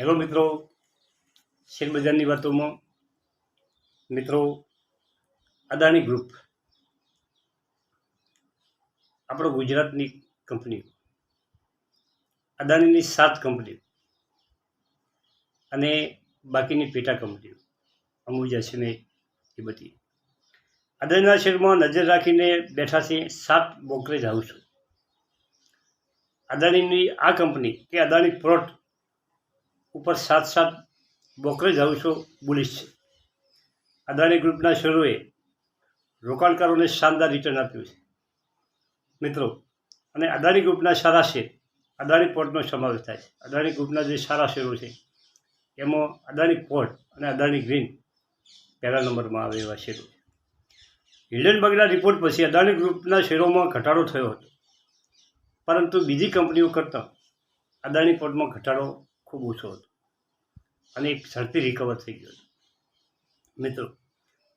Hello મિત્રો, શેરબજારની વાતોમાં મિત્રો, અદાણી ગ્રુપ આપણો ગુજરાતની કંપનીઓ, અદાણીની 7 કંપનીઓ અને બાકીની પેટા કંપનીઓ અંબુજા સિમેન્ટ એ બધી અદાણીના શેરમાં નજર રાખીને બેઠા છે 7 બ્રોકરેજ હાઉસો. અદાણીની આ કંપની કે અદાણી પોર્ટ ઉપર 7 બ્રોકરેજ હાઉસો બુલિશ છે. અદાણી ગ્રુપના શેરોએ રોકાણકારોને શાનદાર રિટર્ન આપ્યું છે મિત્રો. અને અદાણી ગ્રુપના સારા શેર અદાણી પોર્ટનો સમાવેશ થાય છે. અદાણી ગ્રુપના જે સારા શેરો છે એમાં અદાણી પોર્ટ અને અદાણી ગ્રીન પહેલા નંબરમાં આવે એવા શેરો છે. હિલ્ડનબર્ગના રિપોર્ટ પછી અદાણી ગ્રુપના શેરોમાં ઘટાડો થયો હતો, પરંતુ બીજી કંપનીઓ કરતાં અદાણી પોર્ટમાં ઘટાડો ખૂબ ઓછો હતો અને એક ઝડપી રિકવર થઈ ગયો હતો મિત્રો.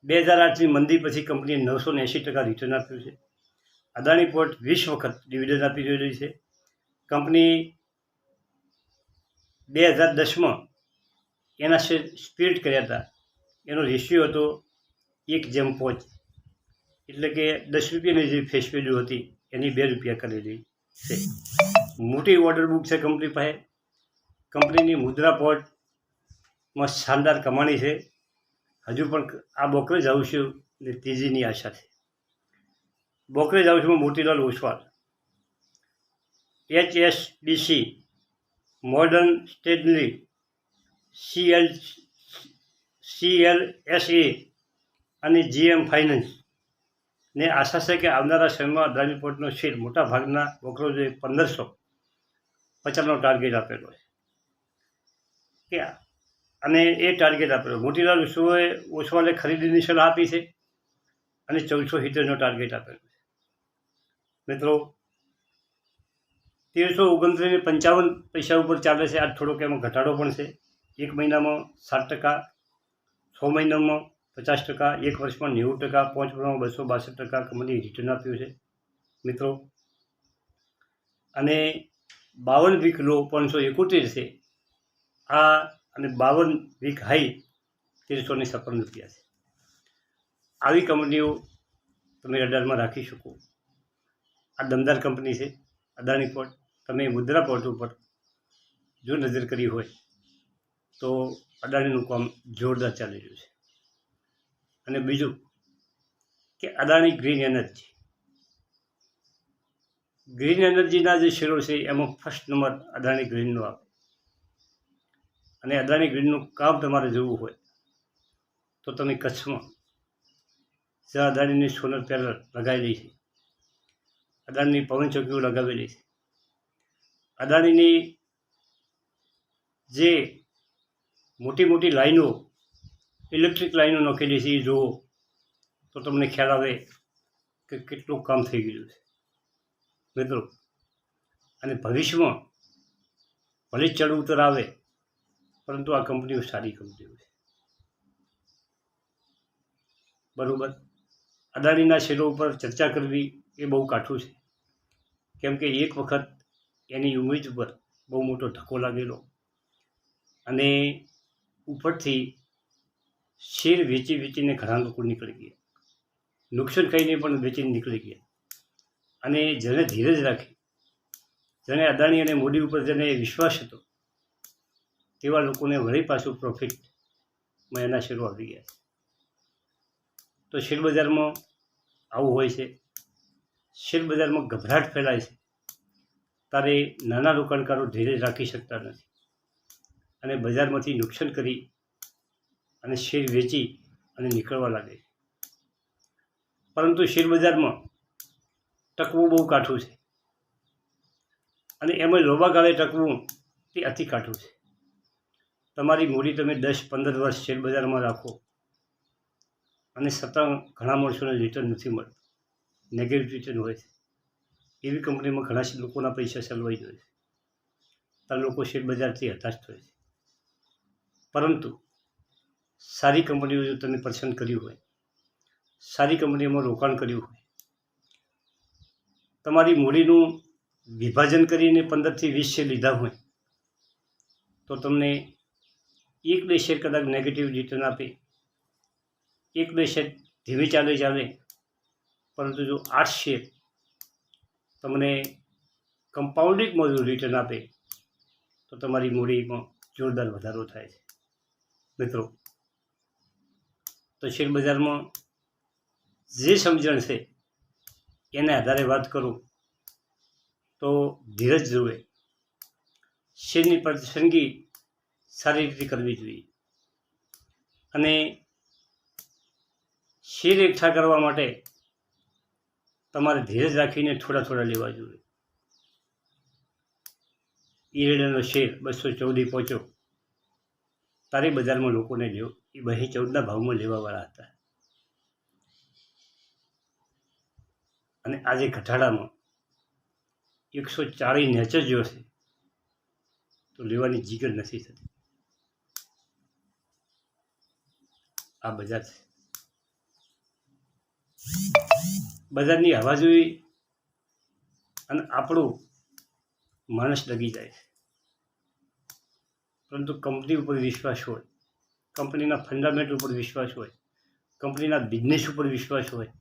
2008ની મંદી પછી કંપનીએ 980% રિટર્ન આપ્યું છે. અદાણી પોર્ટ 20 વખત ડિવિડન્ડ આપી રહેલી છે. કંપની 2010માં એના શેર સ્પ્લિટ કર્યા હતા, એનો રેશિયો હતો 1:5, એટલે કે 10 રૂપિયાની જે ફેસ વેલ્યુ હતી એની 2 રૂપિયા કરેલી છે. મોટી ઓર્ડર બુક છે કંપની પાસે. કંપનીની મુદ્રા પોર્ટમાં શાનદાર કમાણી છે. હજુ પણ આ બ્રોકરેજ હાઉસની તેજીની આશા છે. બ્રોકરેજ હાઉસમાં Motilal Oswal, HSBC, Morgan Stanley, CLSA અને GM ફાઇનાન્સ ને આશા છે કે આવનારા સમયમાં અદાણી પોર્ટનો શેર મોટા ભાગના બ્રોકરેજોએ 1550નો ટાર્ગેટ આપેલો છે અને એ ટાર્ગેટ આપેલો. મોતીલાલ ઓસવાલે ખરીદીની સલાહ આપી છે અને 1470નો ટાર્ગેટ આપેલો છે મિત્રો. 1329.55 ઉપર ચાલે છે. આજ થોડોક એમાં ઘટાડો પણ છે. 1 મહિનામાં 7%, 6 મહિનામાં 50%, 1 વર્ષમાં 90%, 5 વર્ષમાં 262% કંપનીએ રિટર્ન આપ્યું છે મિત્રો. અને 52 વીક લો 571 છે આ, અને 52 વીક હાઈ 1356 રૂપિયા છે. આવી કંપનીઓ તમે રડારમાં રાખી શકો. આ દમદાર કંપની છે અદાણી પોર્ટ. તમે મુદ્રા પોર્ટ ઉપર જો નજર કરી હોય તો અદાણીનું કામ જોરદાર ચાલી રહ્યું છે. અને બીજું કે અદાણી ગ્રીન એનર્જી, ગ્રીન એનર્જીના જે શેરો છે એમાં ફર્સ્ટ નંબર અદાણી ગ્રીનનો આવે. અને અદાણી ગ્રીનનું કામ તમારે જોવું હોય તો તમે કચ્છમાં જ્યાં અદાણીની સોલર પેનલ લગાવેલી છે, અદાણીની પવન ચોકીઓ લગાવેલી છે, અદાણીની જે મોટી મોટી લાઈનો ઇલેક્ટ્રિક લાઈનો નાખેલી છે એ જુઓ તો તમને ખ્યાલ આવે કે કેટલું કામ થઈ ગયું છે મિત્રો. અને ભવિષ્યમાં ભલે ચડ ઉતર આવે, પરંતુ આ કંપનીઓ સારી કંપનીઓ છે બરાબર. અદાણીના શેરો ઉપર ચર્ચા કરવી એ બહુ કાઠું છે, કેમ કે એક વખત એની ઉમેદ ઉપર બહુ મોટો ધક્કો લાગેલો અને ઉપરથી શેર વેચીને ઘણા લોકો નીકળી ગયા, નુકસાન ખાઈને પણ વેચીને નીકળી ગયા. અને જેને ધીરજ રાખી, જેને અદાણી અને મોદી ઉપર જેને વિશ્વાસ હતો, તેવા લોકોને વળી પાછું પ્રોફિટમાં એના શેરો આવી ગયા છે. તો શેરબજારમાં આવું હોય છે. શેરબજારમાં ગભરાટ ફેલાય છે ત્યારે નાના રોકાણકારો ધીરજ રાખી શકતા નથી અને બજારમાંથી નુકસાન કરી અને શેર વેચી અને નીકળવા લાગે છે. પરંતુ શેરબજારમાં ટકવું બહુ કાઠું છે અને એમાં લાંબા ગાળે ટકવું એ અતિ કાઠું છે. તમારી મૂડી તમે 10-15 વર્ષ શેરબજારમાં રાખો અને છતાં ઘણા માણસોને રિટર્ન નથી મળતું, નેગેટિવ રિટર્ન હોય છે. એવી કંપનીમાં ઘણા લોકોના પૈસા સલવાઈ જાય છે, ત્યારે લોકો શેરબજારથી હતાશ થાય છે. પરંતુ સારી કંપનીઓ જો તમે પસંદ કર્યું હોય, સારી કંપનીઓમાં રોકાણ કર્યું હોય, તમારી મૂડીનું વિભાજન કરીને 15 થી 20 શેર લીધા હોય તો તમને 1-2 શેર કદાચ નેગેટિવ રિટર્ન આપે, 1-2 શેર ધીમે ચાલે, પરંતુ જો 8 શેર તમને કમ્પાઉન્ડિંગમાં જો રિટર્ન આપે તો તમારી મૂડીમાં જોરદાર વધારો થાય છે. મિત્રો, તો શેર બજારમાં જે સમજણ છે એના આધારે વાત કરું તો ધીરજ જોવે, શેરની પસંદગી સારી રીતે કરવી જોઈએ અને શેર એકઠા કરવા માટે તમારે ધીરજ રાખીને થોડા લેવા જોઈએ. ઈરેડાનો શેર 214 પહોંચ્યો, તારે બજારમાં લોકોને લ્યો એ 214ના ભાવમાં લેવાવાળા હતા અને આજે ઘટાડામાં 140 નેચર જો છે તો લેવાની જીગર નથી થતી. આ બજાર છે, બજારની હવા જોઈ અને આપણો માણસ ડગી જાય છે. પરંતુ કંપની ઉપર વિશ્વાસ હોય, કંપનીના ફંડામેન્ટ ઉપર વિશ્વાસ હોય, કંપનીના બિઝનેસ ઉપર વિશ્વાસ હોય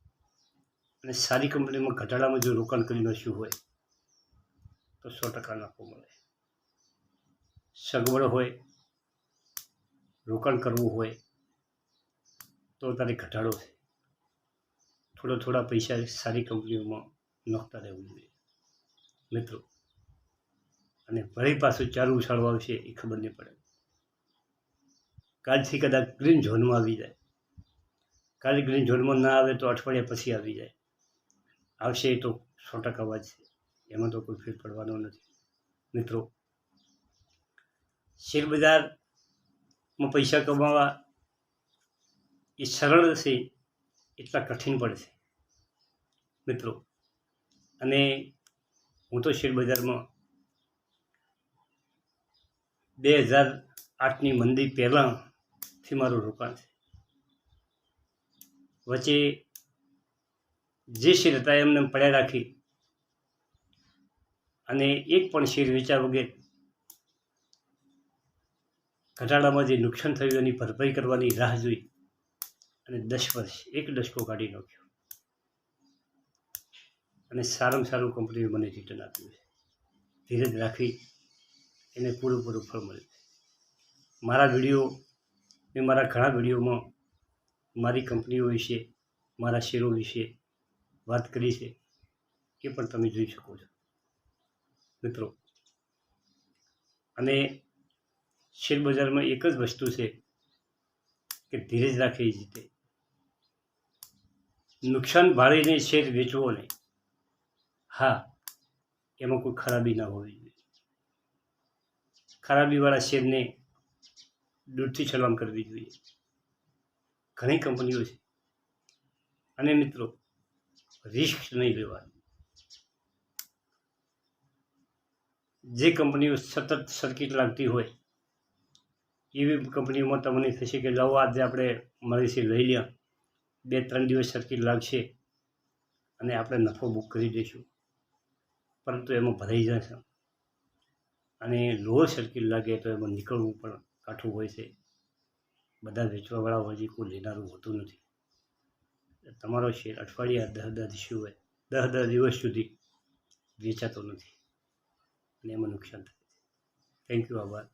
અને સારી કંપનીમાં ઘટાડામાં જો રોકાણ કરી નાખ્યું હોય તો 100% નફો મળે. સગવડ હોય, રોકાણ કરવું હોય તો તારે ઘટાડો છે, થોડા પૈસા સારી કંપનીઓમાં નાખતા રહેવું જોઈએ મિત્રો. અને વળી પાછું ચાલુ ઉછાળવા આવશે એ ખબર નહીં પડે. કાલથી કદાચ ગ્રીન ઝોનમાં આવી જાય, કાલે ગ્રીન ઝોનમાં ના આવે તો અઠવાડિયા પછી આવી જાય, આવશે એ તો 100% વાત છે, એમાં તો કોઈ ફેર પડવાનો નથી. મિત્રો, શેર બજારમાં પૈસા કમાવા એ સરળ છે એટલા કઠિન પડશે મિત્રો. અને હું તો શેર બજારમાં 2008ની મંદી પહેલાંથી મારું રોકાણ છે. વચ્ચે જે શેર હતા એમને પડ્યા રાખી અને એક પણ શેર વેચ્યા વગર ઘટાડામાં જે નુકસાન થયું એની ભરપાઈ કરવાની રાહ જોઈ અને 10 વર્ષ એક દશકો કાઢી નાખ્યો અને સારામાં સારું કંપનીએ મને રિટર્ન આપ્યું છે. ધીરજ રાખી એને પૂરેપૂરું ફળ મળ્યું છે. મારા વિડીયો મેં મારા ઘણા વિડીયોમાં મારી કંપનીઓ વિશે, મારા શેરો વિશે વાત કરી છે, એ પણ તમે જોઈ શકો છો મિત્રો. અને શેર બજારમાં એક જ વસ્તુ છે કે ધીરજ રાખે એ જીતે. નુકસાન ભાળીને શેર વેચવો નહીં. હા, એમાં કોઈ ખરાબી ના હોવી જોઈએ. ખરાબીવાળા શેરને દૂરથી સલામ કરવી જોઈએ. ઘણી કંપનીઓ છે અને મિત્રો રિસ્ક નહીં લેવાનું. જે કંપનીઓ સતત સર્કિટ લાગતી હોય એવી કંપનીઓમાં તમને થશે કે લાવો આજે આપણે મળીશું, લઈ લ્યા, 2-3 દિવસ સર્કિટ લાગશે અને આપણે નફો બુક કરી દઈશું, પરંતુ એમાં ભરાઈ જશે અને લોઅર સર્કિટ લાગે તો એમાં નીકળવું પણ કાઠું હોય છે. બધા વેચવાવાળા હોય, કોઈ લેનારું હોતું નથી. તમારો શેર અઠવાડિયા 10 દિવસ સુધી વેચાતો નથી અને એમાં નુકસાન થાય છે. થેન્ક યુ, આભાર.